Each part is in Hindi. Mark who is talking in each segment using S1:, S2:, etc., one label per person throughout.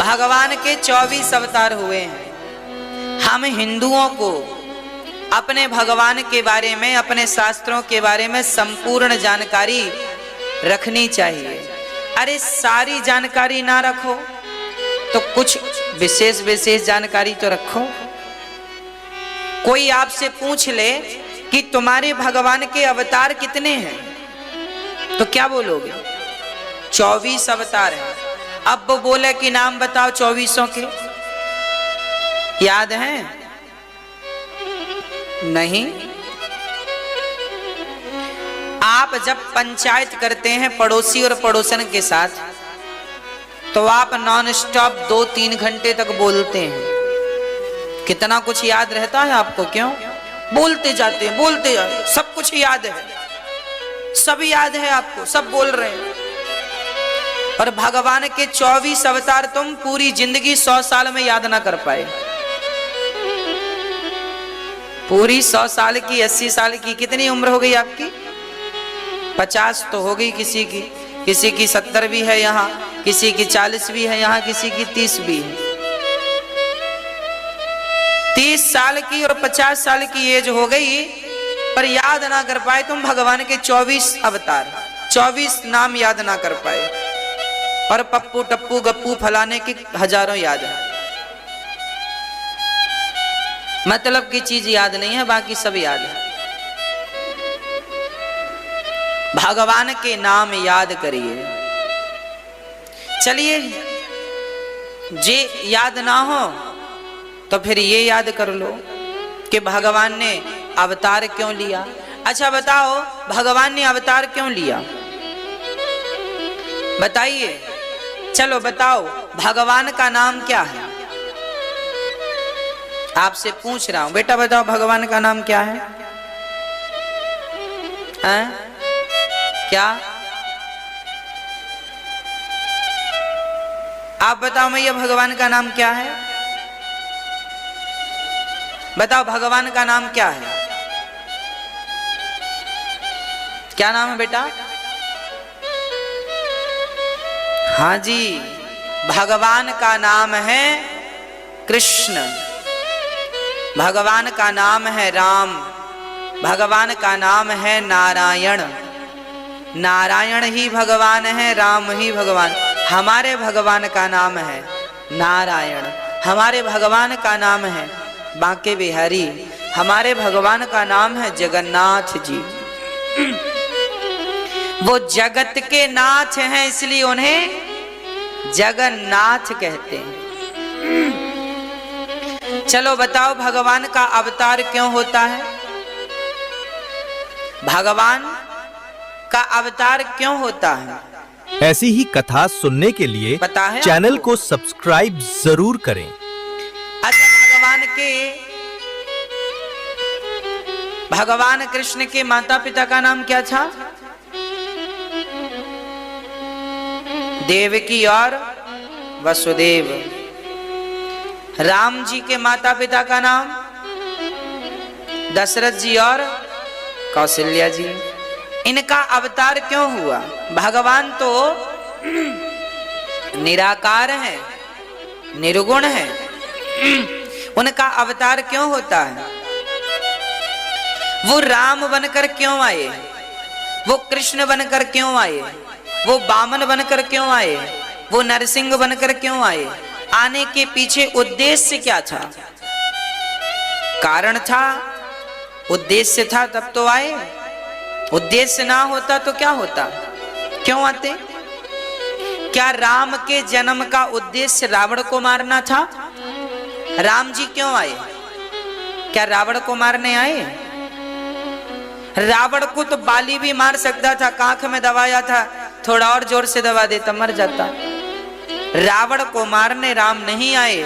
S1: भगवान के 24 अवतार हुए हैं। हम हिंदुओं को अपने भगवान के बारे में, अपने शास्त्रों के बारे में संपूर्ण जानकारी रखनी चाहिए। अरे सारी जानकारी ना रखो तो कुछ विशेष जानकारी तो रखो। कोई आपसे पूछ ले कि तुम्हारे भगवान के अवतार कितने हैं, तो क्या बोलोगे? 24 अवतार हैं। अब वो बोले कि नाम बताओ 24 के, याद हैं? नहीं। आप जब पंचायत करते हैं पड़ोसी और पड़ोसन के साथ, तो आप नॉन स्टॉप 2-3 घंटे तक बोलते हैं। कितना कुछ याद रहता है आपको, क्यों? बोलते जाते हैं, बोलते जाते हैं, सब कुछ याद है, सब याद है आपको, सब बोल रहे हैं। और भगवान के 24 अवतार तुम पूरी जिंदगी 100 साल में याद ना कर पाए। पूरी 100 साल की, 80 साल की, कितनी उम्र हो गई आपकी? 50 तो हो गई किसी की 70 भी है यहाँ, किसी की 40 भी है यहाँ, किसी की 30 भी है। 30 साल की और 50 साल की एज हो गई, पर याद ना कर पाए तुम भगवान के 24 अवतार, 24 नाम याद ना कर पाए। और पप्पू टप्पू गप्पू फलाने की हजारों याद है। मतलब की चीज याद नहीं है, बाकी सब याद है। भगवान के नाम याद करिए। चलिए, जे याद ना हो तो फिर ये याद कर लो कि भगवान ने अवतार क्यों लिया। अच्छा बताओ, भगवान ने अवतार क्यों लिया? बताइए, चलो बताओ, भगवान का नाम क्या है? आपसे पूछ रहा हूं, बेटा बताओ भगवान का नाम क्या है? हैं? क्या? आप बताओ मैया, भगवान का नाम क्या है? बताओ भगवान का नाम क्या है? क्या नाम है बेटा? हाँ जी, भगवान का नाम है कृष्ण, भगवान का नाम है राम, भगवान का नाम है नारायण। नारायण ही भगवान है, राम ही भगवान। हमारे भगवान का नाम है नारायण, हमारे भगवान का नाम है बांके बिहारी, हमारे भगवान का नाम है जगन्नाथ जी। वो जगत के नाथ हैं, इसलिए उन्हें जगन्नाथ कहते हैं। चलो बताओ, भगवान का अवतार क्यों होता है? भगवान का अवतार क्यों होता है?
S2: ऐसी ही कथा सुनने के लिए चैनल को सब्सक्राइब जरूर करें।
S1: अच्छा, भगवान कृष्ण के माता पिता का नाम क्या था? देवकी और वसुदेव। राम जी के माता पिता का नाम दशरथ जी और कौशल्या जी। इनका अवतार क्यों हुआ? भगवान तो निराकार है, निर्गुण है, उनका अवतार क्यों होता है? वो राम बनकर क्यों आए? वो कृष्ण बनकर क्यों आए? वो वामन बनकर क्यों आए? वो नरसिंह बनकर क्यों आए? आने के पीछे उद्देश्य क्या था? कारण था, उद्देश्य था तब तो आए। उद्देश्य ना होता तो क्या होता? क्यों आते? क्या राम के जन्म का उद्देश्य रावण को मारना था? राम जी क्यों आए? क्या रावण को मारने आए? रावण को तो बाली भी मार सकता था, कांख में दबाया था, थोड़ा और जोर से दबा देता मर जाता। रावण को मारने राम नहीं आए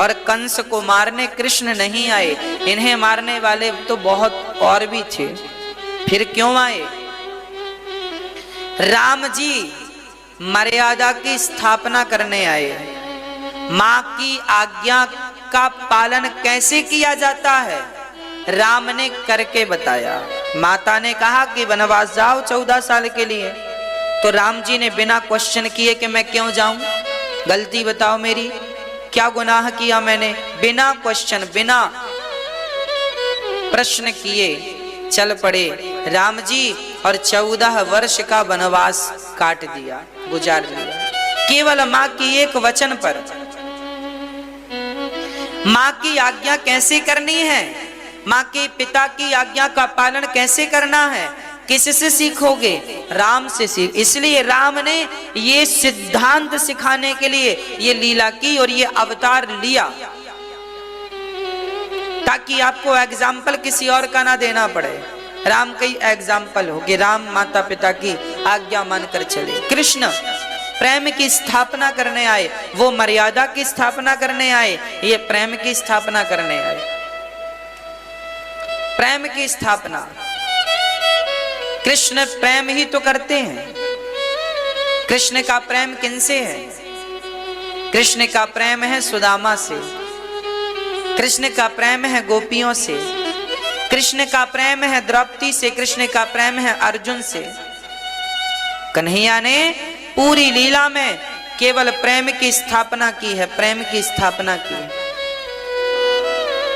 S1: और कंस को मारने कृष्ण नहीं आए। इन्हें मारने वाले तो बहुत और भी थे, फिर क्यों आए? राम जी मर्यादा की स्थापना करने आए। मां की आज्ञा का पालन कैसे किया जाता है राम ने करके बताया। माता ने कहा कि वनवास जाओ 14 साल के लिए, तो राम जी ने बिना क्वेश्चन किए कि मैं क्यों जाऊं, गलती बताओ मेरी, क्या गुनाह किया मैंने? बिना क्वेश्चन, बिना प्रश्न किए चल पड़े राम जी और 14 वर्ष का वनवास काट दिया, गुजार लिया, केवल मां की एक वचन पर। मां की आज्ञा कैसे करनी है, मां के पिता की आज्ञा का पालन कैसे करना है, किससे सीखोगे? राम से सीख। इसलिए राम ने ये सिद्धांत सिखाने के लिए ये लीला की और ये अवतार लिया, ताकि आपको एग्जाम्पल किसी और का ना देना पड़े। राम का ही एग्जाम्पल हो कि राम माता पिता की आज्ञा मानकर चले। कृष्ण प्रेम की स्थापना करने आए, वो मर्यादा की स्थापना करने आए, ये प्रेम की स्थापना करने आए। प्रेम की स्थापना, कृष्ण प्रेम ही तो करते हैं। कृष्ण का प्रेम किनसे है? कृष्ण का प्रेम है सुदामा से, कृष्ण का प्रेम है गोपियों से, कृष्ण का प्रेम है द्रौपदी से, कृष्ण का प्रेम है अर्जुन से। कन्हैया ने पूरी लीला में केवल प्रेम की स्थापना की है, प्रेम की स्थापना की है।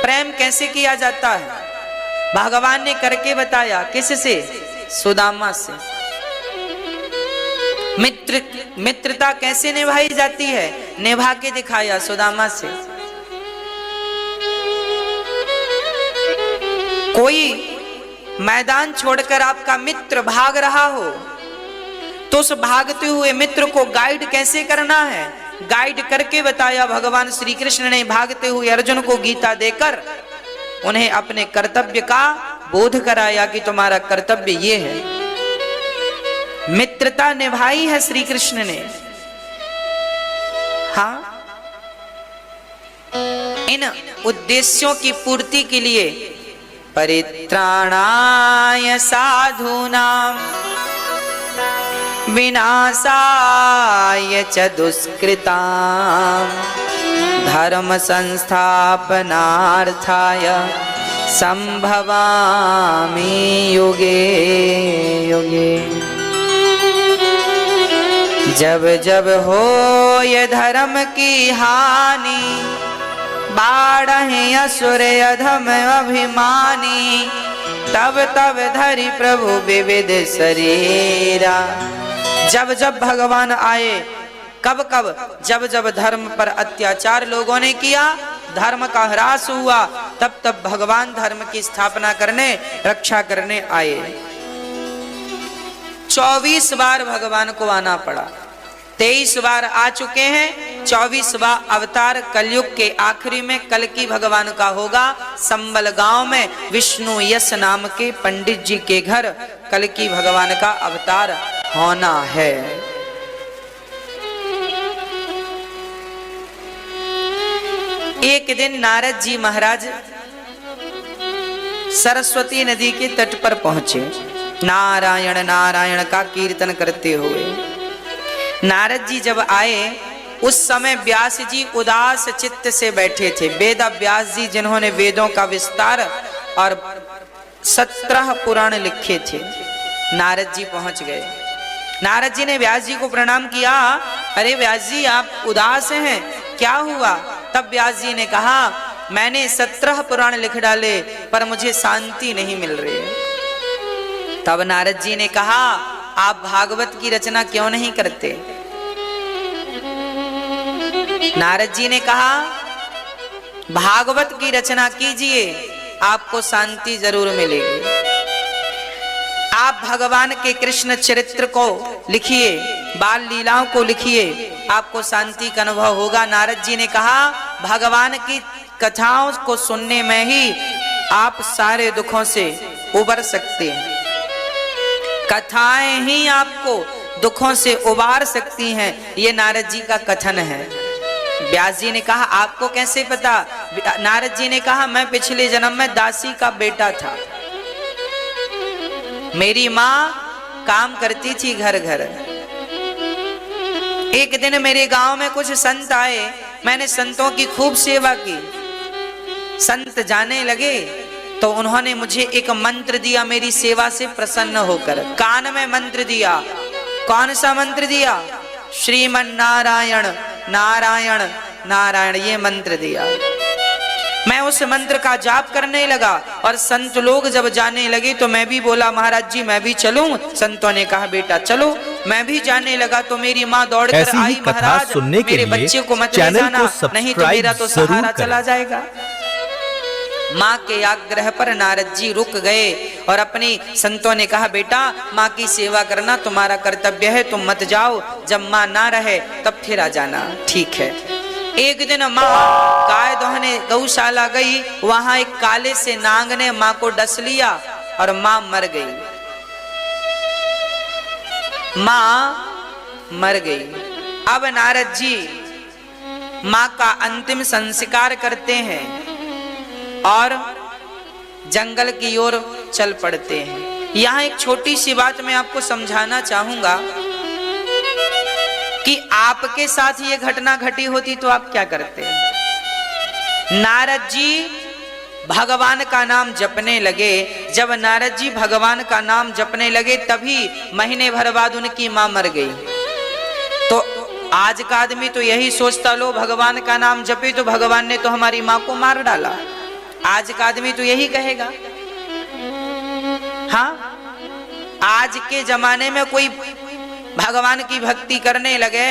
S1: प्रेम कैसे किया जाता है भगवान ने करके बताया। किससे? सुदामा से। मित्रता कैसे निभाई जाती है, निभा के दिखाया सुदामा से। कोई मैदान छोड़कर आपका मित्र भाग रहा हो तो उस भागते हुए मित्र को गाइड कैसे करना है, गाइड करके बताया भगवान श्री कृष्ण ने। भागते हुए अर्जुन को गीता देकर उन्हें अपने कर्तव्य का बोध कराया कि तुम्हारा कर्तव्य ये है। मित्रता निभाई है श्री कृष्ण ने। हाँ, इन उद्देश्यों की पूर्ति के लिए परित्राणाय साधूनां विनाशाय च दुष्कृतां धर्म संस्थापनार्थाय संभवामि युगे युगे। जब जब हो ये धर्म की हानि, बाढ़े असुर अधम अभिमानी, तब तब धरि प्रभु विविध शरीरा। जब जब भगवान आए, कब कब? जब जब धर्म पर अत्याचार लोगों ने किया, धर्म का ह्रास हुआ, तब तब भगवान धर्म की स्थापना करने, रक्षा करने आए। 24 बार भगवान को आना पड़ा। 23 बार आ चुके हैं, 24वां अवतार कलयुग के आखिरी में कल्कि भगवान का होगा। संबल गांव में विष्णु यश नाम के पंडित जी के घर कल्कि भगवान का अवतार होना है। एक दिन नारद जी महाराज सरस्वती नदी के तट पर पहुंचे, नारायण नारायण का कीर्तन करते हुए। नारद जी जब आए उस समय व्यास जी उदास चित्त से बैठे थे। वेद व्यास जी जिन्होंने वेदों का विस्तार और 17 पुराण लिखे थे, नारद जी पहुंच गए। नारद जी ने व्यास जी को प्रणाम किया। अरे व्यास जी आप उदास हैं, क्या हुआ? तब व्यास जी ने कहा मैंने 17 पुराण लिख डाले पर मुझे शांति नहीं मिल रही है। तब नारद जी ने कहा आप भागवत की रचना क्यों नहीं करते? नारद जी ने कहा भागवत की रचना कीजिए, आपको शांति जरूर मिलेगी। आप भगवान के कृष्ण चरित्र को लिखिए, बाल लीलाओं को लिखिए, आपको शांति का अनुभव होगा। नारद जी ने कहा भगवान की कथाओं को सुनने में ही आप सारे दुखों से उबर सकते हैं। कथाएं ही आपको दुखों से उबार सकती हैं, ये नारद जी का कथन है। व्यास जी ने कहा आपको कैसे पता? नारद जी ने कहा मैं पिछले जन्म में दासी का बेटा था। मेरी माँ काम करती थी घर घर। एक दिन मेरे गांव में कुछ संत आए, मैंने संतों की खूब सेवा की। संत जाने लगे तो उन्होंने मुझे एक मंत्र दिया मेरी सेवा से प्रसन्न होकर। कान में मंत्र दिया। कौन सा मंत्र दिया? श्रीमन नारायण नारायण नारायण ये मंत्र दिया। मैं उस मंत्र का जाप करने लगा और संत लोग जब जाने लगे तो मैं भी बोला महाराज जी मैं भी चलूं। संतों ने कहा बेटा चलो। मैं भी जाने लगा तो मेरी माँ दौड़कर आई, महाराज
S2: सुनने के
S1: मेरे बच्चे को मत ले जाना, नहीं तो मेरा तो सहारा चला जाएगा। माँ के आग्रह पर नारद जी रुक गए और अपनी संतों ने कहा बेटा माँ की सेवा करना तुम्हारा कर्तव्य है, तुम मत जाओ, जब माँ ना रहे तब फिर आ जाना। ठीक है। एक दिन माँ गाय दोहने गौशाला गई, वहां एक काले से नांग ने माँ को डस लिया और माँ मर गई। माँ मर गई। अब नारद जी माँ का अंतिम संस्कार करते हैं और जंगल की ओर चल पड़ते हैं। यहाँ एक छोटी सी बात मैं आपको समझाना चाहूंगा कि आपके साथ ये घटना घटी होती तो आप क्या करते हैं। नारद जी भगवान का नाम जपने लगे। जब नारद जी भगवान का नाम जपने लगे तभी महीने भर बाद उनकी मां मर गई। तो आज का आदमी तो यही सोचता लो भगवान का नाम जपे तो भगवान ने तो हमारी मां को मार डाला। आज का आदमी तो यही कहेगा। हाँ, आज के जमाने में कोई भगवान की भक्ति करने लगे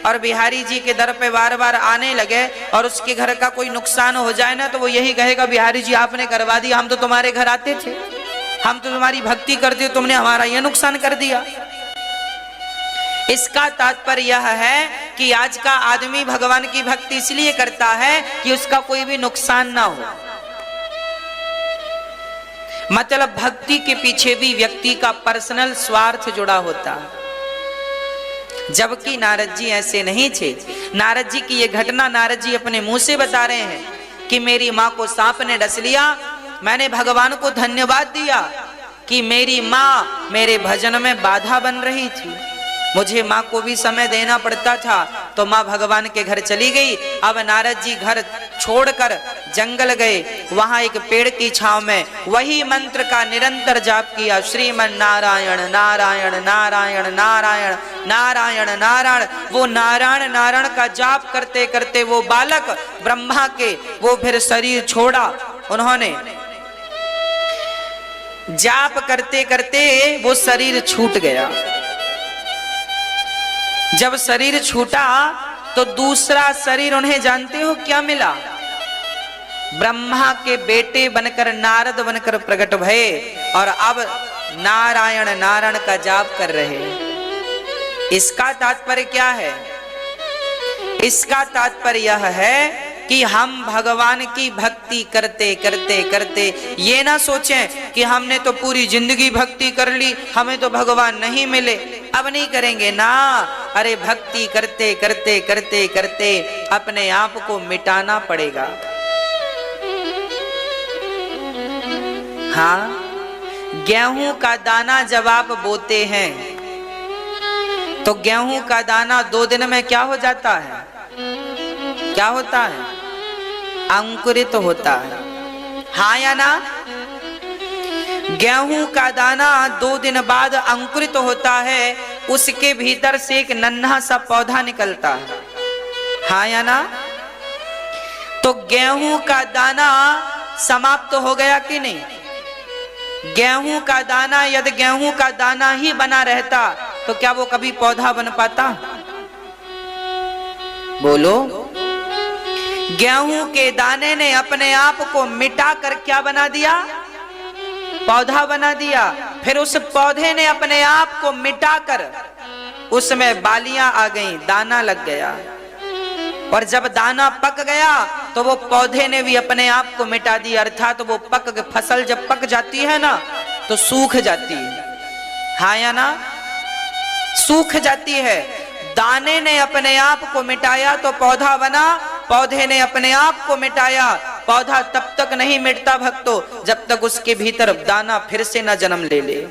S1: और बिहारी जी के दर पे बार बार आने लगे और उसके घर का कोई नुकसान हो जाए ना तो वो यही कहेगा बिहारी जी आपने करवा दिया, हम तो तुम्हारे घर आते थे, हम तो तुम्हारी भक्ति करते, तुमने हमारा यह नुकसान कर दिया। इसका तात्पर्य यह है कि आज का आदमी भगवान की भक्ति इसलिए करता है कि उसका कोई भी नुकसान ना हो। मतलब भक्ति के पीछे भी व्यक्ति का पर्सनल स्वार्थ जुड़ा होता है। जबकि नारद जी ऐसे नहीं थे। नारद जी की ये घटना नारद जी अपने मुंह से बता रहे हैं कि मेरी माँ को सांप ने डस लिया, मैंने भगवान को धन्यवाद दिया कि मेरी माँ मेरे भजन में बाधा बन रही थी। मुझे माँ को भी समय देना पड़ता था तो माँ भगवान के घर चली गई। अब नारद जी घर छोड़कर जंगल गए, वहां एक पेड़ की छांव में वही मंत्र का निरंतर जाप किया, श्रीमन नारायण नारायण नारायण नारायण नारायण नारायण। वो नारायण नारायण का जाप करते करते वो बालक ब्रह्मा के वो फिर शरीर छोड़ा। उन्होंने जाप करते करते वो शरीर छूट गया। जब शरीर छूटा तो दूसरा शरीर उन्हें जानते हो क्या मिला? ब्रह्मा के बेटे बनकर नारद बनकर प्रकट भये और अब नारायण नारायण का जाप कर रहे हैं। इसका तात्पर्य क्या है? इसका तात्पर्य यह है कि हम भगवान की भक्ति करते करते करते ये ना सोचें कि हमने तो पूरी जिंदगी भक्ति कर ली, हमें तो भगवान नहीं मिले, अब नहीं करेंगे ना। अरे भक्ति करते करते करते करते अपने आप को मिटाना पड़ेगा। हाँ, गेहूं का दाना जब आप बोते हैं तो गेहूं का दाना 2 दिन में क्या हो जाता है? क्या होता है? अंकुरित होता है। हाँ या ना? गेहूं का दाना 2 दिन बाद अंकुरित होता है, उसके भीतर से एक नन्हा सा पौधा निकलता है। हाँ या ना? तो गेहूं का दाना समाप्त हो गया कि नहीं? गेहूं का दाना यदि गेहूं का दाना ही बना रहता तो क्या वो कभी पौधा बन पाता? बोलो। गेहूं के दाने ने अपने आप को मिटा कर क्या बना दिया? पौधा बना दिया। फिर उस पौधे ने अपने आप को मिटाकर उसमें बालियां आ गईं, दाना लग गया। और जब दाना पक गया तो वो पौधे ने भी अपने आप को मिटा दिया। अर्थात तो वो फसल जब पक जाती है ना तो सूख जाती है। हाँ या ना? सूख जाती है। दाने ने अपने आप को मिटाया तो पौधा बना, पौधे ने अपने आप को मिटाया। पौधा तब तक नहीं मिटता भक्तों जब तक उसके भीतर दाना फिर से न जन्म ले ले।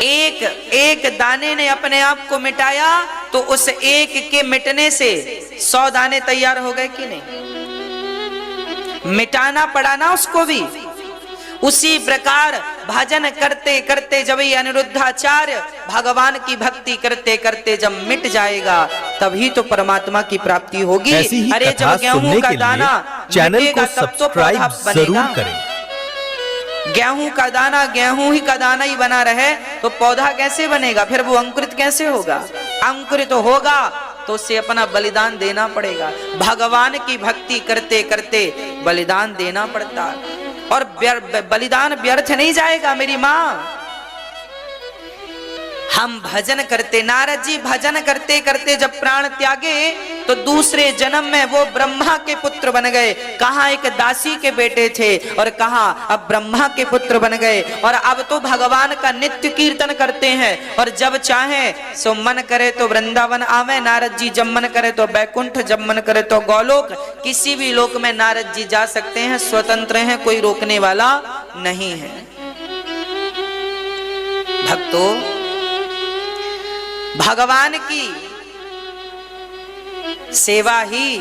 S1: एक एक दाने ने अपने आप को मिटाया तो उस एक के मिटने से 100 दाने तैयार हो गए कि नहीं? मिटाना पड़ा ना उसको भी। उसी प्रकार भजन करते करते जब ये अनिरुद्धाचार्य भगवान की भक्ति करते करते जब मिट जाएगा तभी तो परमात्मा की प्राप्ति होगी। अरे जब गेहूं का दाना
S2: चैनल को सब्सक्राइब जरूर करें।
S1: गेहूं का दाना गेहूं ही का दाना ही बना रहे तो पौधा कैसे बनेगा, फिर वो अंकुरित कैसे होगा? अंकुरित तो होगा तो उससे अपना बलिदान देना पड़ेगा। भगवान की भक्ति करते करते बलिदान देना पड़ता और बलिदान व्यर्थ नहीं जाएगा मेरी माँ। हम भजन करते, नारद जी भजन करते करते जब प्राण त्यागे तो दूसरे जन्म में वो ब्रह्मा के पुत्र बन गए। कहाँ एक दासी के बेटे थे और कहाँ अब ब्रह्मा के पुत्र बन गए और अब तो भगवान का नित्य कीर्तन करते हैं और जब चाहे सो मन करे तो वृंदावन आवे नारद जी, जब मन करे तो बैकुंठ, जब मन करे तो गौलोक, किसी भी लोक में नारद जी जा सकते हैं, स्वतंत्र हैं, कोई रोकने वाला नहीं है। भक्तों, भगवान की सेवा ही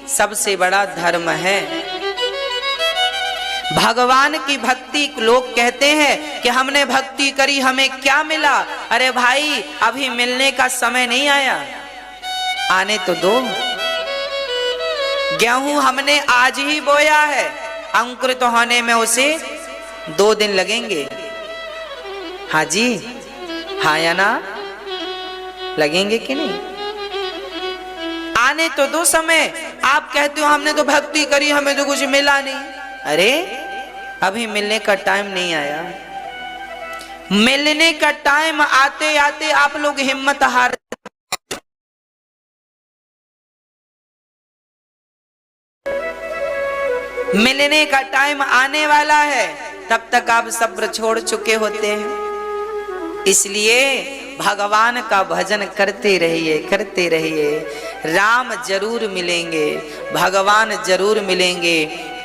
S1: सबसे बड़ा धर्म है। भगवान की भक्ति, लोग कहते हैं कि हमने भक्ति करी हमें क्या मिला। अरे भाई अभी मिलने का समय नहीं आया, आने तो दो। गेहूं हमने आज ही बोया है, अंकुरित तो होने में उसे 2 दिन लगेंगे। हाँ जी, हाँ या ना, लगेंगे कि नहीं? आने तो दो समय। आप कहते हो हमने तो भक्ति करी हमें तो कुछ मिला नहीं। अरे अभी मिलने का टाइम नहीं आया। मिलने का टाइम आते आते आप लोग हिम्मत हार, मिलने का टाइम आने वाला है, तब तक आप सब्र छोड़ चुके होते हैं। इसलिए भगवान का भजन करते रहिए, करते रहिए। राम जरूर मिलेंगे, भगवान जरूर मिलेंगे,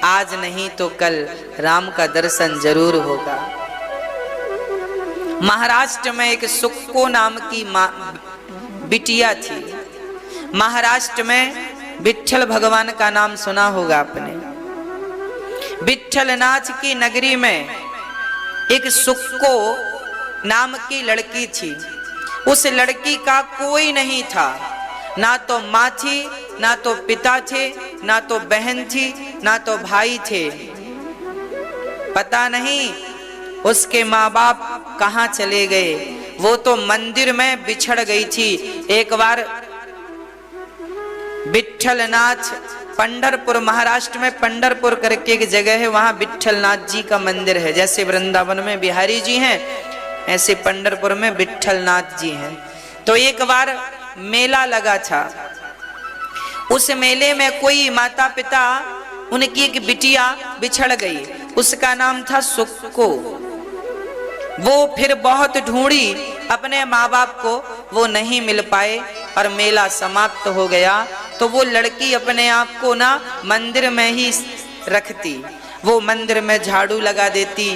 S1: आज नहीं तो कल राम का दर्शन जरूर होगा। महाराष्ट्र में एक सुक्को नाम की बिटिया थी। महाराष्ट्र में विट्ठल भगवान का नाम सुना होगा आपने। विट्ठलनाथ की नगरी में एक सुक्को नाम की लड़की थी। उस लड़की का कोई नहीं था, ना तो माँ थी, ना तो पिता थे, ना तो बहन थी, ना तो भाई थे। पता नहीं उसके माँ बाप कहाँ चले गए। वो तो मंदिर में बिछड़ गई थी। एक बार विट्ठलनाथ, पंढरपुर, महाराष्ट्र में पंढरपुर करके एक जगह है, वहां विट्ठलनाथ जी का मंदिर है। जैसे वृंदावन में बिहारी जी हैं, ऐसे पंढरपुर में विट्ठलनाथ जी हैं। तो एक बार मेला लगा था। उस मेले में कोई माता पिता, उनकी एक बिटिया बिछड़ गई, उसका नाम था सुक्को। वो फिर बहुत ढूंढी अपने माँ बाप को, वो नहीं मिल पाए और मेला समाप्त हो गया। तो वो लड़की अपने आप को ना मंदिर में ही रखती। वो मंदिर में झाड़ू लगा देती,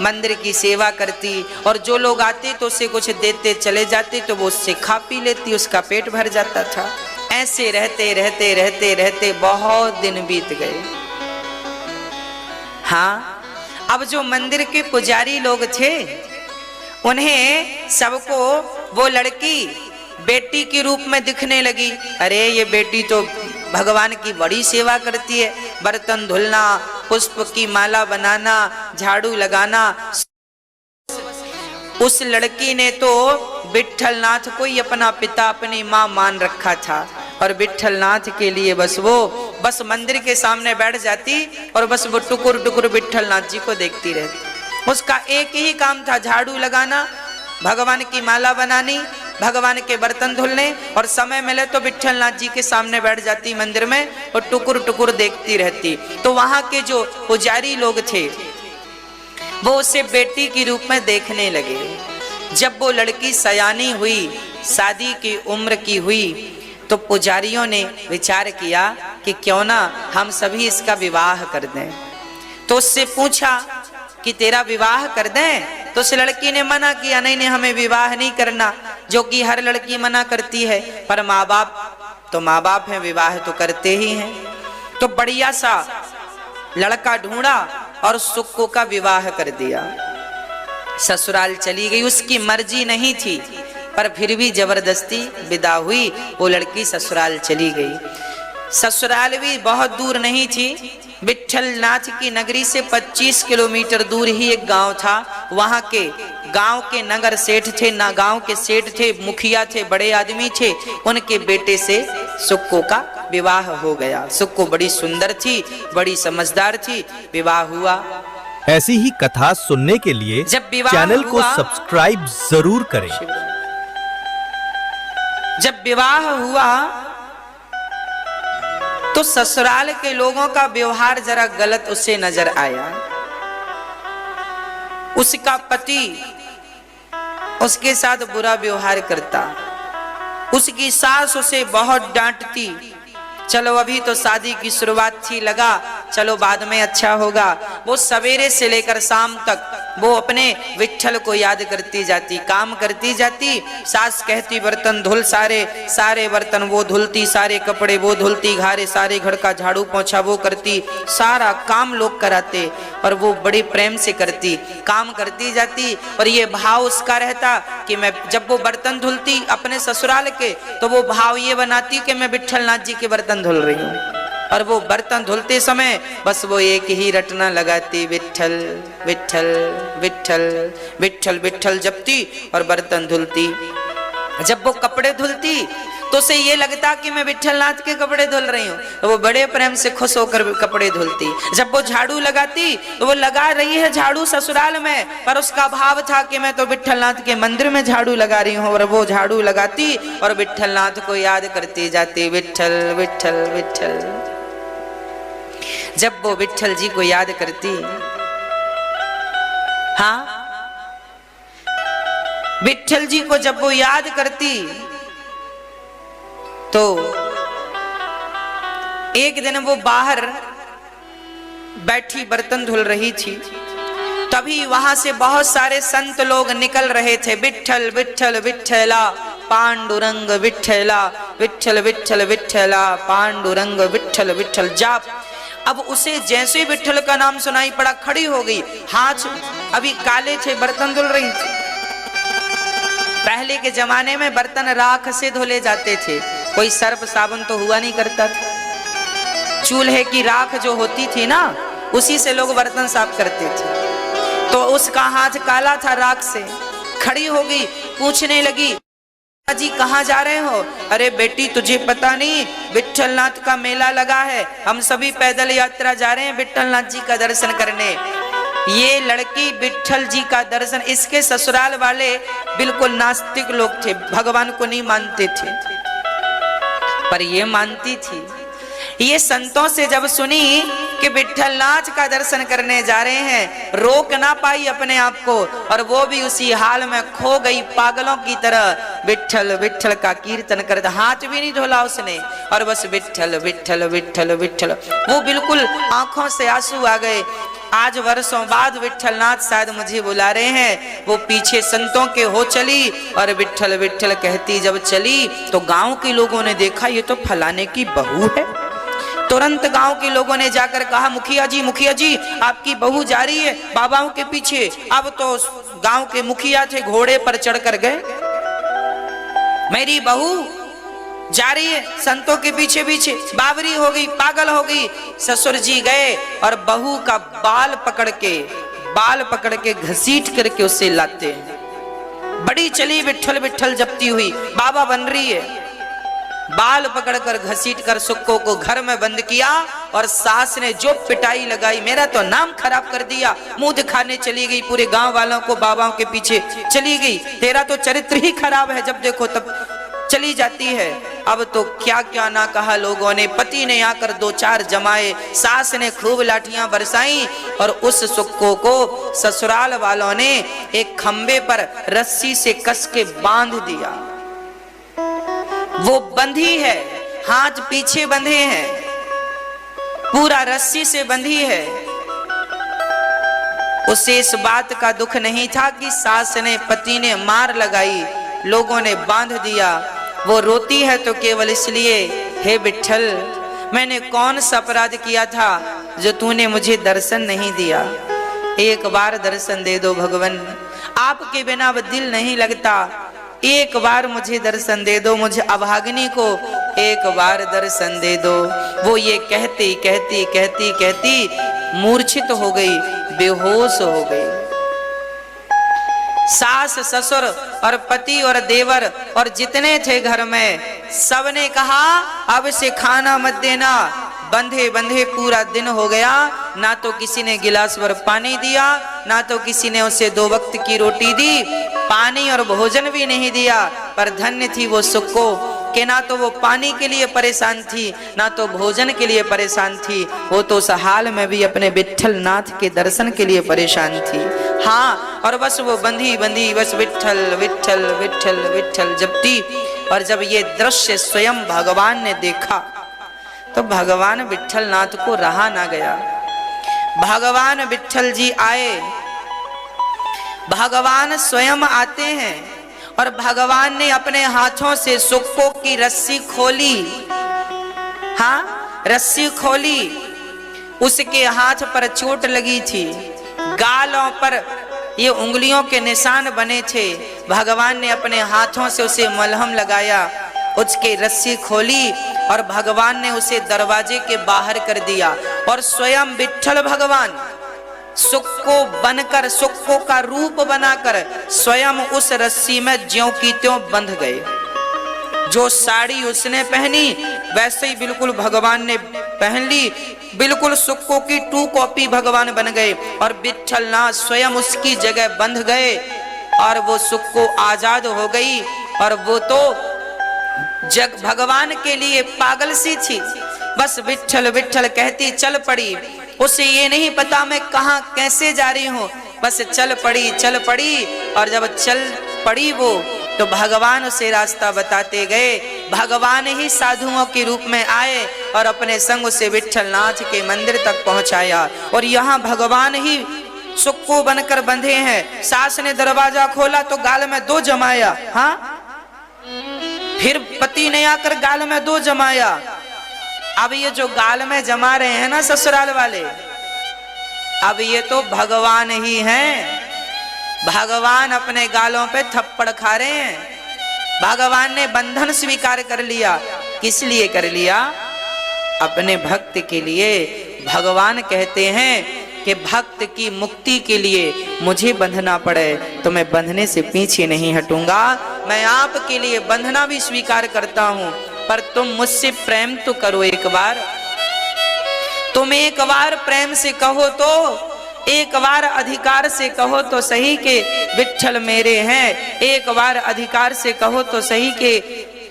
S1: मंदिर की सेवा करती और जो लोग आते तो उसे कुछ देते चले जाते तो वो उससे खा पी लेती, उसका पेट भर जाता था। ऐसे रहते रहते रहते रहते बहुत दिन बीत गए। हाँ, अब जो मंदिर के पुजारी लोग थे उन्हें सबको वो लड़की बेटी के रूप में दिखने लगी। अरे ये बेटी तो भगवान की बड़ी सेवा करती है, बर्तन धुलना, पुष्प की माला बनाना, झाड़ू लगाना। उस लड़की ने तो विट्ठलनाथ को ही अपना पिता, अपनी माँ मान रखा था और विट्ठलनाथ के लिए बस मंदिर के सामने बैठ जाती और बस वो टुकुर टुकुर विट्ठलनाथ जी को देखती रहती। उसका एक ही काम था, झाड़ू लगाना, भगवान की माला बनानी, भगवान के बर्तन धुलने, और समय मिले तो विट्ठलनाथ जी के सामने बैठ जाती मंदिर में और टुकुर टुकुर देखती रहती। तो वहां के जो पुजारी लोग थे वो उसे बेटी के रूप में देखने लगे। जब वो लड़की सयानी हुई, शादी की उम्र की हुई, तो पुजारियों ने विचार किया कि क्यों ना हम सभी इसका विवाह कर दें। तो उससे पूछा कि तेरा विवाह कर दें? तो उस लड़की ने मना किया, नहीं नहीं हमें विवाह नहीं करना, जो कि हर लड़की मना करती है, पर माँ बाप तो माँ बाप हैं, विवाह तो करते ही हैं। तो बढ़िया सा लड़का ढूंढा और सुक्को का विवाह कर दिया। ससुराल चली गई, उसकी मर्जी नहीं थी पर फिर भी जबरदस्ती विदा हुई, वो लड़की ससुराल चली गई। ससुराल भी बहुत दूर नहीं थी, विट्ठलनाथ की नगरी से 25 किलोमीटर दूर ही एक गांव था। वहां के गांव के नगर सेठ थे, ना गांव के सेठ थे, मुखिया थे, बड़े आदमी थे, उनके बेटे से सुक्को का विवाह हो गया। सुक्को बड़ी सुंदर थी, बड़ी समझदार थी, विवाह हुआ।
S2: ऐसी ही कथा सुनने के लिए
S1: जब विवाह
S2: चैनल को
S1: हुआ,
S2: सब्सक्राइब जरूर करें।
S1: जब विवाह हुआ तो ससुराल के लोगों का व्यवहार जरा गलत उसे नजर आया। उसका पति उसके साथ बुरा व्यवहार करता, उसकी सास उसे बहुत डांटती। चलो अभी तो शादी की शुरुआत थी, लगा चलो बाद में अच्छा होगा। वो सवेरे से लेकर शाम तक वो अपने विट्ठल को याद करती जाती, काम करती जाती। सास कहती बर्तन धुल, सारे बर्तन वो धुलती, सारे कपड़े वो धुलती, घारे सारे घर का झाड़ू पोंछा वो करती, सारा काम लोग कराते और वो बड़े प्रेम से करती, काम करती जाती। और ये भाव उसका रहता कि मैं जब वो बर्तन धुलती अपने ससुराल के, तो वो भाव ये बनाती कि मैं विट्ठलनाथ जी के बर्तन धुल रही हूँ। और वो बर्तन धुलते समय बस वो एक ही रटना लगाती, विट्ठल विट्ठल विट्ठल विट्ठल विट्ठल जपती और बर्तन धुलती। जब वो कपड़े धुलती तो उसे ये लगता कि मैं विट्ठलनाथ के कपड़े धुल रही हूँ, तो वो बड़े प्रेम से खुश होकर कपड़े धुलती। जब वो झाड़ू लगाती तो वो लगा रही है झाड़ू ससुराल में, पर उसका भाव था कि मैं तो विट्ठलनाथ के मंदिर में झाड़ू लगा रही हूँ। और वो झाड़ू लगाती और विट्ठलनाथ को याद करती जाती, विट्ठल विट्ठल विट्ठल। जब वो विट्ठल जी को याद करती, हाँ विट्ठल जी को जब वो याद करती तो एक दिन वो बाहर बैठी बर्तन धुल रही थी, तभी वहां से बहुत सारे संत लोग निकल रहे थे। विट्ठल विट्ठल विट्ठला पांडुरंग विट्ठला, विट्ठल विट्ठल विट्ठला पांडुरंग विट्ठल विट्ठल जाप। अब उसे जैसे विट्ठल का नाम सुनाई पड़ा, खड़ी हो गई, हाथ अभी काले थे, बर्तन धुल रही थी। पहले के जमाने में बर्तन राख से धुले जाते थे, कोई सर्फ साबुन तो हुआ नहीं करता था। चूल्हे की राख जो होती थी ना, उसी से लोग बर्तन साफ करते थे। तो उसका हाथ काला था राख से, खड़ी हो गई, पूछने लगी जी कहाँ जा रहे हो? अरे बेटी तुझे पता नहीं, विट्ठलनाथ का मेला लगा है, हम सभी पैदल यात्रा जा रहे हैं विट्ठलनाथ जी का दर्शन करने। ये लड़की विट्ठल जी का दर्शन, इसके ससुराल वाले बिल्कुल नास्तिक लोग थे, भगवान को नहीं मानते थे, पर ये मानती थी। ये संतों से जब सुनी कि विट्ठलनाथ का दर्शन करने जा रहे हैं, रोक ना पाई अपने आप को, और वो भी उसी हाल में खो गई पागलों की तरह। विट्ठल विट्ठल का कीर्तन करता, हाथ भी नहीं धोला उसने, और बस विट्ठल विट्ठल विट्ठल विट्ठल। वो बिल्कुल आंखों से आंसू आ गए। आज वर्षों बाद विट्ठलनाथ शायद मुझे बुला रहे हैं। वो पीछे संतों के हो चली और विट्ठल विट्ठल कहती जब चली तो गांव के लोगों ने देखा ये तो फलाने की बहू है। तुरंत गांव के लोगों ने जाकर कहा मुखिया जी आपकी बहू जा रही है बाबाओं के पीछे। अब तो गांव के मुखिया थे, घोड़े पर चढ़कर गए, मेरी बहू जा रही है संतों के पीछे पीछे, बावरी हो गई, पागल हो गई। ससुर जी गए और बहू का बाल पकड़ के घसीट करके उसे लाते हैं। बड़ी चली विट्ठल विट्ठल जपती हुई, बाबा बन रही है। बाल पकड़कर घसीट कर सुक्को को घर में बंद किया और सास ने जो पिटाई लगाई, मेरा तो नाम खराब कर दिया, मुंह दिखाने चली गई, पूरे गांव वालों को बाबाओं के पीछे चली गई, तेरा तो चरित्र ही खराब है, जब देखो तब चली जाती है। अब तो क्या क्या ना कहा लोगों ने, पति ने आकर दो चार जमाए, सास ने खूब लाठियां बरसाई और उस सुक्को को ससुराल वालों ने एक खंबे पर रस्सी से कस के बांध दिया। वो बंधी है, हाथ पीछे बंधे हैं, पूरा रस्सी से बंधी है। उसे इस बात का दुख नहीं था कि सास ने पति ने मार लगाई, लोगों ने बांध दिया। वो रोती है तो केवल इसलिए, हे विट्ठल मैंने कौन सा अपराध किया था जो तूने मुझे दर्शन नहीं दिया। एक बार दर्शन दे दो भगवान, आपके बिना अब दिल नहीं लगता। एक बार मुझे दर्शन दे दो, मुझे अभागिनी को एक बार दर्शन दे दो। वो ये कहती कहती कहती कहती मूर्छित हो गई, बेहोश हो गई। सास ससुर और पति और देवर और जितने थे घर में, सबने कहा अब से खाना मत देना। बंधे बंधे पूरा दिन हो गया, ना तो किसी ने गिलास भर पानी दिया, ना तो किसी ने उसे 2 वक्त की रोटी दी, पानी और भोजन भी नहीं दिया। पर धन्य थी वो सुक्को कि ना तो वो पानी के लिए परेशान थी, ना तो भोजन के लिए परेशान थी। वो तो उस हाल में भी अपने विट्ठल नाथ के दर्शन के लिए परेशान थी। हाँ, और बस वो बंधी बंधी बस विट्ठल विट्ठल विट्ठल विट्ठल जपती। और जब ये दृश्य स्वयं भगवान ने देखा तो भगवान विट्ठल नाथ को रहा ना गया। भगवान विट्ठल जी आए, भगवान स्वयं आते हैं और भगवान ने अपने हाथों से सुक्को की रस्सी खोली। हाँ, रस्सी खोली। उसके हाथ पर चोट लगी थी, गालों पर ये उंगलियों के निशान बने थे। भगवान ने अपने हाथों से उसे मलहम लगाया, उसकी रस्सी खोली और भगवान ने उसे दरवाजे के बाहर कर दिया। और स्वयं विट्ठल भगवान सुक्को बनकर, सुक्को का रूप बनाकर स्वयं उस रस्सी में ज्यों की त्यों बंध गए। जो साड़ी उसने पहनी वैसे ही बिल्कुल भगवान ने पहन ली। बिल्कुल सुक्को की 2 कॉपी भगवान बन गए और विट्ठल नाथ स्वयं उसकी जगह बंध गए और वो सुक्को आजाद हो गई। और वो तो जग भगवान के लिए पागल सी थी, बस विट्ठल विट्ठल कहती चल पड़ी। उसे ये नहीं पता मैं कहाँ कैसे जा रही हूँ, बस चल पड़ी। और जब चल पड़ी वो, तो भगवान उसे रास्ता बताते गए। भगवान ही साधुओं के रूप में आए और अपने संग उसे विट्ठल नाथ के मंदिर तक पहुंचाया। और यहाँ भगवान ही सुक्को बनकर बंधे हैं। सास ने दरवाजा खोला तो गाल में 2 जमाया। हाँ, फिर पति ने आकर गाल में 2 जमाया। अब ये जो गाल में जमा रहे हैं ना ससुराल वाले, अब ये तो भगवान ही हैं। भगवान अपने गालों पे थप्पड़ खा रहे हैं। भगवान ने बंधन स्वीकार कर लिया। किस लिए कर लिया? अपने भक्त के लिए। भगवान कहते हैं कि भक्त की मुक्ति के लिए मुझे बंधना पड़े तो मैं बंधने से पीछे नहीं हटूंगा। मैं आपके लिए बंधना भी स्वीकार करता हूं, पर तुम मुझसे प्रेम तो करो एक बार। तुम एक बार प्रेम से कहो तो, एक बार अधिकार से कहो तो सही के विट्ठल मेरे हैं। एक बार अधिकार से कहो तो सही के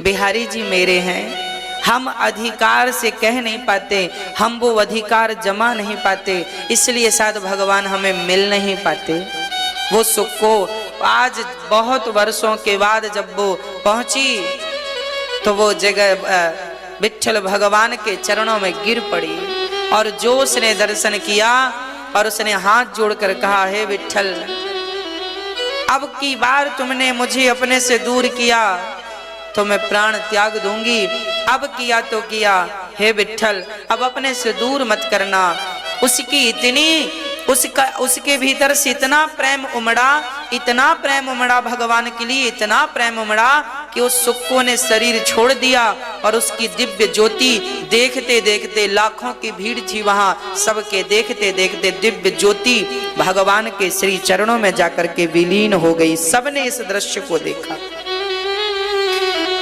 S1: बिहारी जी मेरे हैं। हम अधिकार से कह नहीं पाते, हम वो अधिकार जमा नहीं पाते, इसलिए शायद भगवान हमें मिल नहीं पाते। वो सुक्को आज बहुत वर्षों के बाद जब वो पहुंची तो वो जगह विट्ठल भगवान के चरणों में गिर पड़ी और जो उसने दर्शन किया और उसने हाथ जोड़कर कहा, हे विट्ठल, अब की बार तुमने मुझे अपने से दूर किया तो मैं प्राण त्याग दूंगी। अब किया तो किया, हे विट्ठल अब अपने से दूर मत करना। उसकी इतनी उसके भीतर से इतना प्रेम उमड़ा, इतना प्रेम उमड़ा भगवान के लिए, इतना प्रेम उमड़ा कि उस सुक्को ने शरीर छोड़ दिया और उसकी दिव्य ज्योति देखते देखते, लाखों की भीड़ थी वहां, सबके देखते देखते दिव्य ज्योति भगवान के श्री चरणों में जाकर के विलीन हो गई। सबने इस दृश्य को देखा।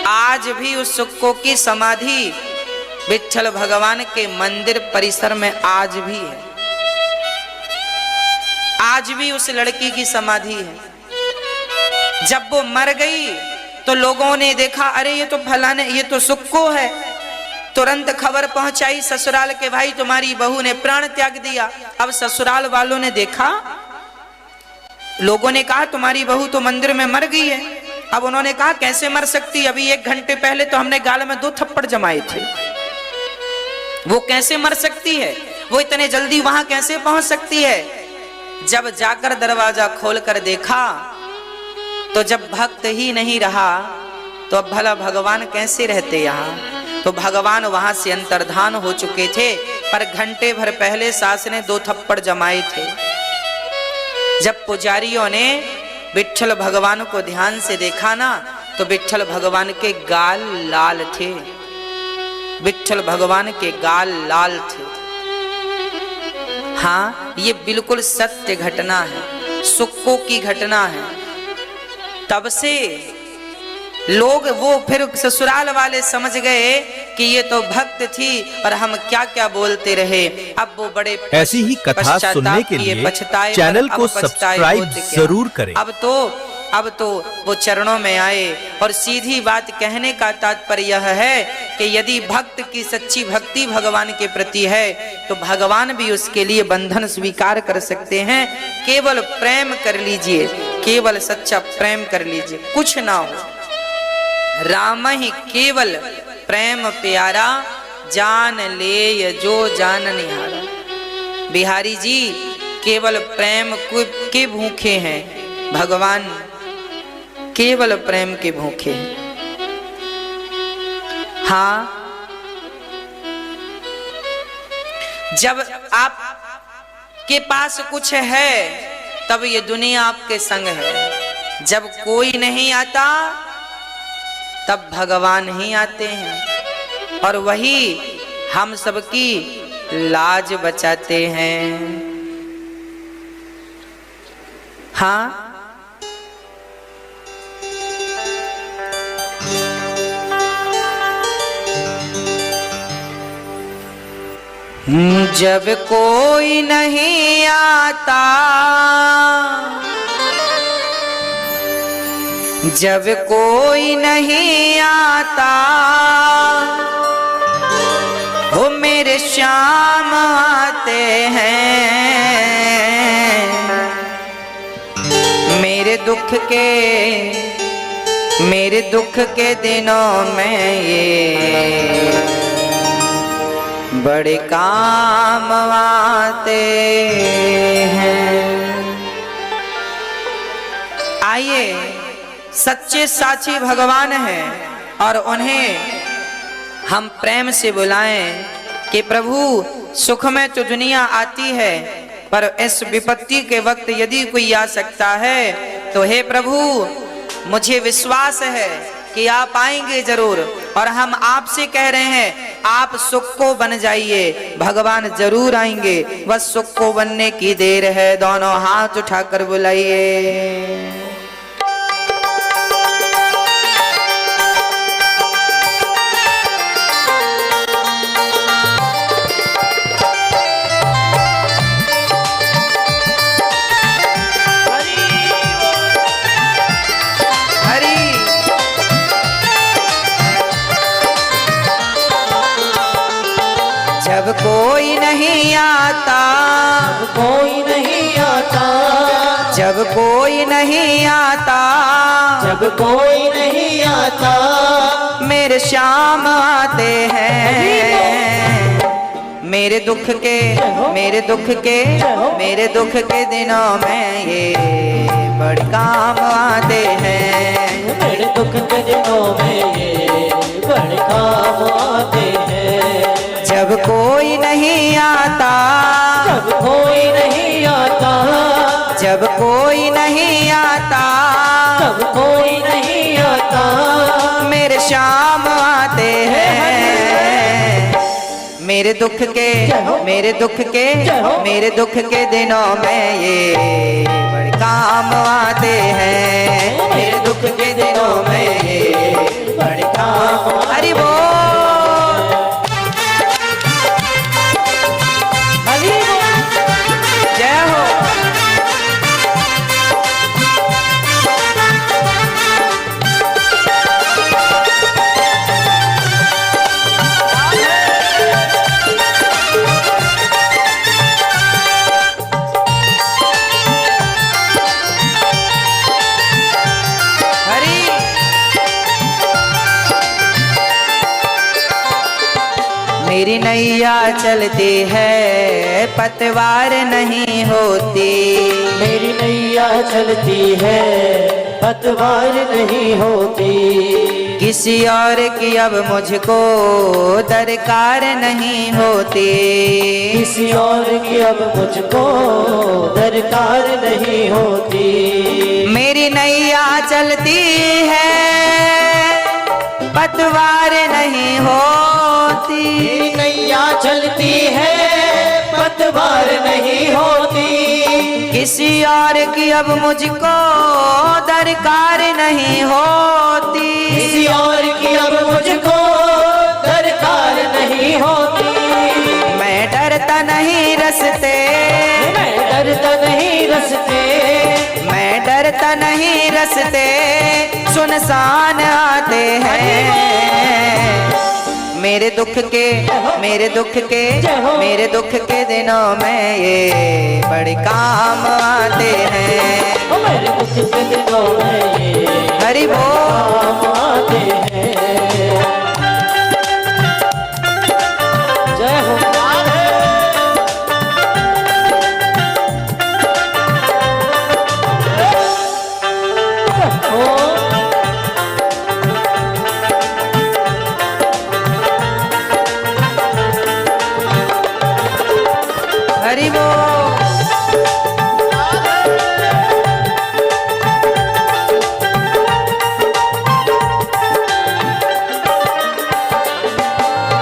S1: आज भी उस सुक्को की समाधि विट्ठल भगवान के मंदिर परिसर में आज भी है। आज भी उस लड़की की समाधि है। जब वो मर गई तो लोगों ने देखा, अरे ये तो फलाने, ये तो सुक्को है। तुरंत खबर पहुंचाई ससुराल के, भाई तुम्हारी बहू ने प्राण त्याग दिया। अब ससुराल वालों ने देखा, लोगों ने कहा तुम्हारी बहू तो मंदिर में मर गई है। अब उन्होंने कहा कैसे मर सकती, अभी 1 घंटे पहले तो हमने गाल में 2 थप्पड़ जमाए थे, वो कैसे मर सकती है, वो इतने जल्दी वहां कैसे पहुंच सकती है। जब जाकर दरवाजा खोलकर देखा तो जब भक्त ही नहीं रहा तो अब भला भगवान कैसे रहते यहाँ। तो भगवान वहां से अंतर्धान हो चुके थे, पर घंटे भर पहले सास ने 2 थप्पड़ जमाए थे। जब पुजारियों ने विट्ठल भगवान को ध्यान से देखा ना, तो विट्ठल भगवान के गाल लाल थे, विट्ठल भगवान के गाल लाल थे। हाँ, ये बिल्कुल सत्य घटना है, सुक्को की घटना है। तब से लोग वो फिर ससुराल वाले समझ गए कि ये तो भक्त थी और हम क्या क्या बोलते रहे। अब वो बड़े
S2: ऐसी ही कथा सुनने के लिए चैनल को सब्सक्राइब जरूर करें।
S1: अब तो वो चरणों में आए और सीधी बात कहने का तात्पर्य यह है कि यदि भक्त की सच्ची भक्ति भगवान के प्रति है तो भगवान भी उसके लिए बंधन स्वीकार कर सकते हैं। केवल प्रेम कर लीजिए, केवल सच्चा प्रेम कर लीजिए, कुछ ना हो। राम ही केवल प्रेम प्यारा, जान ले जो जान निहारा। बिहारी जी केवल प्रेम के भूखे हैं, भगवान केवल प्रेम के भूखे हैं। हाँ, जब आप के पास कुछ है तब ये दुनिया आपके संग है। जब कोई नहीं आता तब भगवान ही आते हैं और वही हम सबकी लाज बचाते हैं। हाँ, जब कोई नहीं आता, जब कोई नहीं आता, वो मेरे श्याम आते हैं। मेरे दुख के दिनों में ये बड़े काम आते हैं। आइए, सच्चे साची भगवान हैं और उन्हें हम प्रेम से बुलाएं कि प्रभु सुख में तो दुनिया आती है, पर इस विपत्ति के वक्त यदि कोई आ सकता है तो हे प्रभु मुझे विश्वास है कि आप आएंगे जरूर, और हम आपसे कह रहे हैं आप सुख को बन जाइए, भगवान जरूर आएंगे। बस सुख को बनने की देर है, दोनों हाथ उठाकर बुलाइए। जब कोई नहीं आता,
S3: कोई नहीं आता,
S1: जब कोई नहीं आता,
S3: जब कोई नहीं आता,
S1: मेरे श्याम आते हैं। मेरे दुख के दिनों में ये बड़े काम आते हैं।
S3: मेरे दुख के दिनों में ये बड़े काम आते हैं।
S1: जब कोई नहीं आता,
S3: जब कोई नहीं आता,
S1: जब कोई नहीं आता,
S3: जब कोई नहीं आता,
S1: मेरे श्याम आते हैं। मेरे दुख के दिनों में ये बड़े काम आते हैं। मेरे दुख के दिनों में ये बड़े काम। हरि बोल, जय हो। मेरी नैया चलती है पतवार नहीं होती,
S3: मेरी नैया चलती है पतवार नहीं होती।
S1: किसी और की अब मुझको दरकार नहीं होती,
S3: किसी और की अब मुझको दरकार नहीं होती।
S1: मेरी नैया चलती है पतवार नहीं होती,
S3: मेरी नैया चलती है पतवार नहीं होती।
S1: किसी और की अब मुझको दरकार नहीं होती,
S3: किसी और की अब मुझको दरकार नहीं होती।
S1: मैं डरता नहीं रस्ते,
S3: मैं डरता नहीं रस्ते,
S1: मैं डरता नहीं रस्ते सुनसान आते हैं। मेरे दुख के मेरे दुख के मेरे दुख के दिनों में ये बड़े काम आते हैं।
S3: मेरे दुख के दिनों में ये
S1: हरि बोल
S3: काम आते हैं। जय हो
S1: हरि बोल।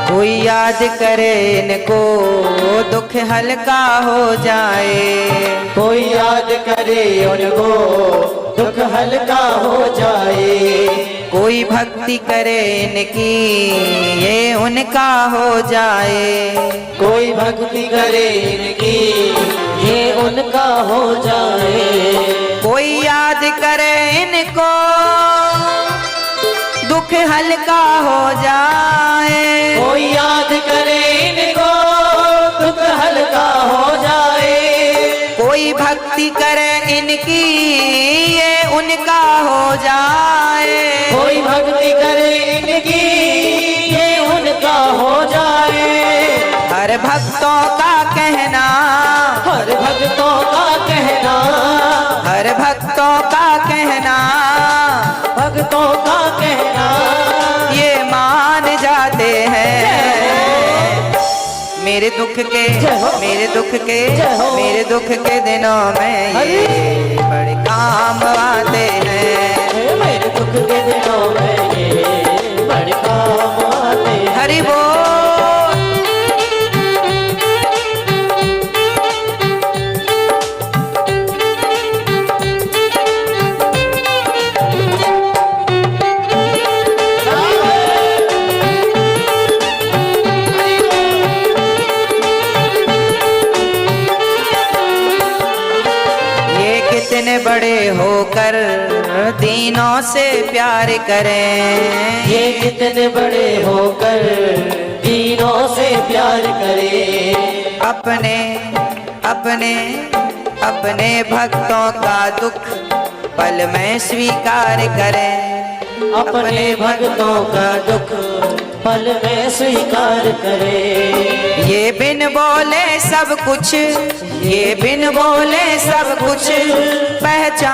S1: कोई याद करे इनको दुख हल्का हो जाए,
S3: कोई याद करे उनको दुख हल्का हो जाए।
S1: कोई भक्ति करे इनकी ये उनका हो जाए,
S3: कोई भक्ति करे इनकी ये उनका हो जाए।
S1: कोई याद करे इनको दुख हल्का हो जाए,
S3: कोई याद करे इनको दुख हल्का हो जाए।
S1: कोई भक्ति करे इनकी ये उनका हो जाए,
S3: कोई भक्ति करे इनकी ये उनका हो जाए।
S1: हर भक्तों का कहना,
S3: हर भक्तों का कहना,
S1: हर भक्तों का कहना,
S3: भक्तों का कहना
S1: ये मान जाते हैं। मेरे दुख के मेरे दुख के मेरे दुख के दिनों में ये बड़े काम आते हैं।
S3: मेरे दुख के दिनों में ये बड़े काम आते हैं।
S1: हरि बोल। कितने बड़े होकर दीनों से प्यार करें,
S3: ये कितने बड़े होकर दीनों से प्यार करें।
S1: अपने अपने अपने भक्तों का दुख पल में स्वीकार करें,
S3: अपने भक्तों का दुख पल में स्वीकार करें।
S1: ये बिन बोले सब कुछ, ये बिन बोले सब कुछ पहचान